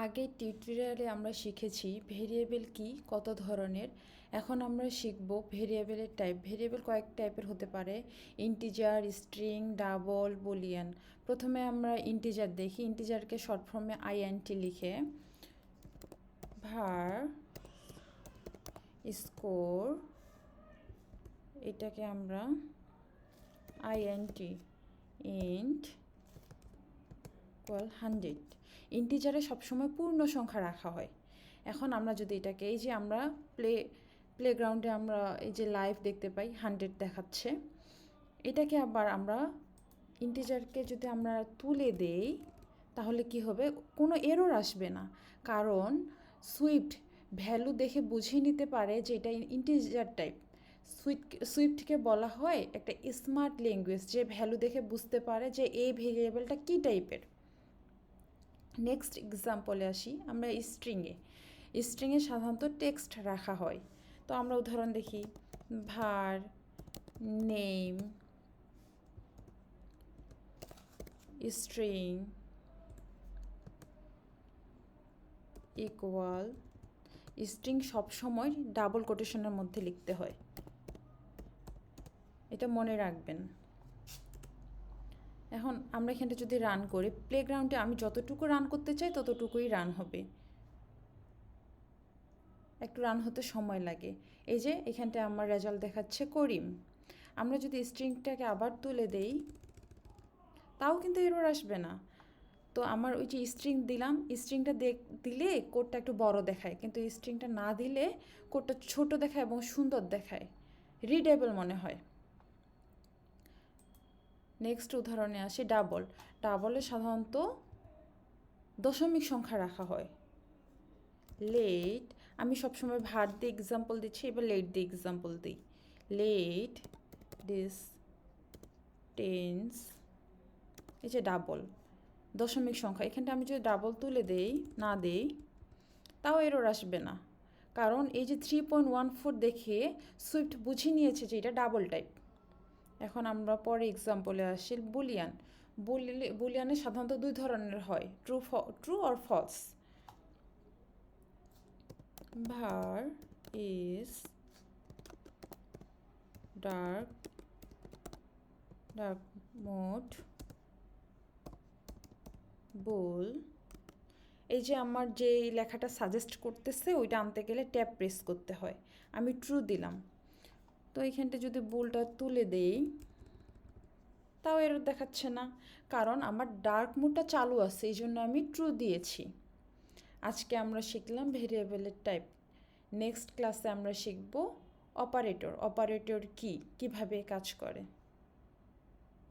আগের টিউটোরিয়ালে আমরা শিখেছি ভেরিয়েবল কি কত ধরনের। এখন আমরা শিখব ভেরিয়েবলের টাইপ। ভেরিয়েবল কয়েক টাইপের হতে পারে, ইন্টিজার, স্ট্রিং, ডাবল, বুলিয়ান। প্রথমে আমরা ইন্টিজার দেখি। ইন্টিজারকে শর্ট ফর্মে আইএনটি লিখে ভার স্কোর, এটাকে আমরা আইএনটি ইন্ট ইকুয়াল 100। ইন্টিজারে সবসময় পূর্ণ সংখ্যা রাখা হয়। এখন আমরা যদি এটাকে এই যে আমরা প্লেগ্রাউন্ডে আমরা এই যে লাইভ দেখতে পাই 100 দেখাচ্ছে, এটাকে আবার আমরা ইন্টিজারকে যদি আমরা তুলে দেই তাহলে কি হবে, কোনো এরর আসবে না, কারণ সুইফট ভ্যালু দেখে বুঝিয়ে নিতে পারে যে এটা ইন্টিজার টাইপ। সুইফটকে বলা হয় একটা স্মার্ট ল্যাঙ্গুয়েজ, যে ভ্যালু দেখে বুঝতে পারে যে এই ভেরিয়েবলটা কী টাইপের। নেক্সট এক্সাম্পলে আসি আমরা স্ট্রিংয়ে সাধারণত টেক্সট রাখা হয়। তো আমরা উদাহরণ দেখি, ভার নেম স্ট্রিং ইকুয়াল, স্ট্রিং সবসময় ডাবল কোটেশনের মধ্যে লিখতে হয়, এটা মনে রাখবেন। এখন আমরা এখানটা যদি রান করি, প্লেগ্রাউন্ডে আমি যতটুকু রান করতে চাই ততটুকুই রান হবে, একটু রান হতে সময় লাগে। এই যে এখানটায় আমার রেজাল্ট দেখাচ্ছে করিম। আমরা যদি স্ট্রিংটাকে আবার তুলে দেই তাও কিন্তু এরর আসবে না। তো আমার ওই যে স্ট্রিং দিলাম, স্ট্রিংটা দিলে কোডটা একটু বড় দেখায়, কিন্তু স্ট্রিংটা না দিলে কোডটা ছোট দেখায় এবং সুন্দর দেখায়, রিডেবল মনে হয়। নেক্সট উদাহরণে আসি ডাবলে সাধারণত দশমিক সংখ্যা রাখা হয়। লেট, আমি সবসময় ভার দিয়ে এক্সাম্পল দিচ্ছি, এবার লেট দিয়ে এক্সাম্পল দিই। লেট ডিস্টেন্স, এই যে ডাবল দশমিক সংখ্যা, এখানটা আমি যদি ডাবল তুলে না দেই তাও এরর আসবে না, কারণ এই যে 3.14 দেখে সুইফট বুঝে নিয়েছে যে এটা ডাবল টাইপ। এখন আমরা পরে এক্সাম্পলে আসি বুলিয়ানে সাধারণত দুই ধরনের হয়, true or false. var is dark mode bool, এই যে আমার যে লেখাটা সাজেস্ট করতেছে ওইটা আনতে গেলে ট্যাব প্রেস করতে হয়। আমি ট্রু দিলাম, তো এইখানটা যদি বুলটা তুলে দেই তাও এরর দেখাচ্ছে না, কারণ আমার ডার্ক মোডটা চালু আছে, এই জন্য আমি ট্রু দিয়েছি। আজকে আমরা শিখলাম ভেরিয়েবলের টাইপ। নেক্সট ক্লাসে আমরা শিখব অপারেটর কি, কিভাবে কাজ করে।